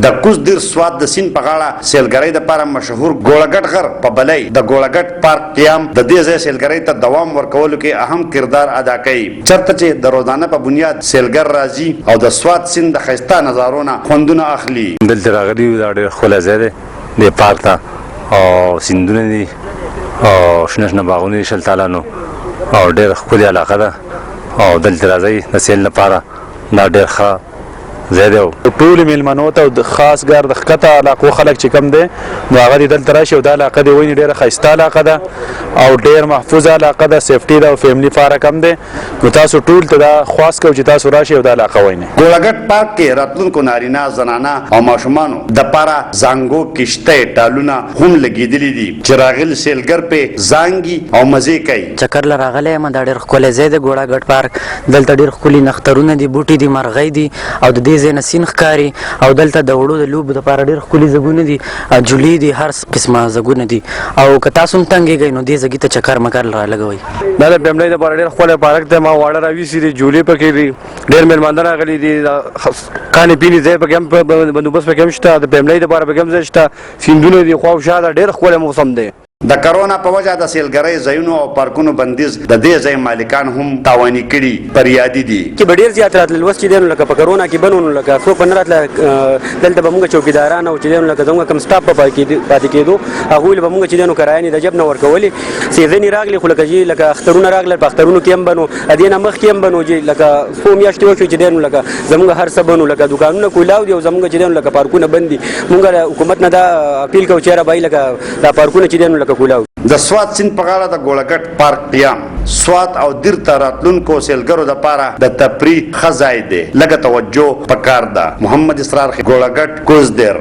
د کوزدیر سواد د سین په غاړه سیلګرۍ د لپاره مشهور ګوړهګټ غر په بلۍ د ګوړهګټ پارک قیام د دې ځای سیلګرۍ ته دوام ورکولو کې اهم کردار ادا کوي، چرته چې د روزانه په بنیاد سیلګر راځي او د سواد سین د ښایسته نظارونه خوندونه اخلي. دلته راغلي یو دا ډېر ښکلی ځای دی دې پارک ته، او سیندونه دي او شنه شنه باغونه دي 20 تالانو او ډېر ښکلې علاقه ده او دلته راځئ د سیل لپاره. دا ډېر ښه ځای دی. ټولو میلمنو ته د خاص ګار د ښکته علاقو خلک چې کم دی نو هغه دې دلته راشي او دا علاقه دې ویني ډېره ښایسته علاقه ده او ډېر محفوظه علاقه ده، سیفټي ده او فیملي پارک هم دی. نو تاسو ټول ته دا خواست کوو چې تاسو راشئ او دا علاقه وینئ. ګوړهګټ پارک کې راتلونکو نارینه زنانه او ماشومانو دپاره زانګو کشتۍ ټالونه هم لګېدلي دي چې راغلي سیلګر پې زانګي او مزې کوي. چکر له راغلی یم، دا ډېر ښکلی ځای دی ګوړهګټ پارک. دلته ډېر ښکلي نخترونه دي، بوټي دي، مرغۍ دي او د دې ځای نه سیند ښکاري او دلته د وړو د لوبو دپاره ډېر ښکلي ځګونه دي، جولې دي، هر قسمه ځګونه دي. او که تاسو هم تنګېږئ نو دې ځګي ته چکر مکر رالګوئ. دا د فیملۍ دپاره ډېر ښکلی پارک دی. ما واړه راویسي دي، جولې پکې دي، ډېر میلمانه راغلي دي، کانې پینې ځای پکې هم بندوبست پکې هم شته، د فیملۍ دپاره پکې هم ځای شته، سیندونه دي خوا او شا ده، ډېر ښکلی موسم دی. د کرونا په وجه د سیلګرۍ ځایونو او پارکونو بندیز د دې ځای مالکان هم تاواني کړي فریادي دي چې به ډېر زیات راتلل. اوس چې دی نو لکه په کرونا کې بند و نو لکه څوک به نه راتله، دلته به مونږ چوکیداران او چې دی نو لکه زموږ کوم سټاف به پاتې کېدو هغوی له به مونږ چې دی نو کرایانې د جب نه ورکولې. سیزنې راغلې خو لکه چې لکه اخترونه راغلل، په اخترونو کې هم بنو، د دې نه مخکې هم بنو چې لکه څو میاشتې وشوې چې دی نو لکه زموږ هر څه بنو، لکه دوکانونه کولاو دي او زموږ چې دی نو لکه پارکونه بند دي. مونږ د حکومت نه دا اپیل کوو چې یاره بای لکه دا پارکونه چې دی نو لکه کولاو. د سواد سیند په غاړه د ګوړهګټ پارک قیام سواد او دیر ته راتلونکو سیلګرو دپاره د تفریح ښه ځای دی، لږه توجه پکار ده. محمد اسرار ګوړهګټ کوزدیر.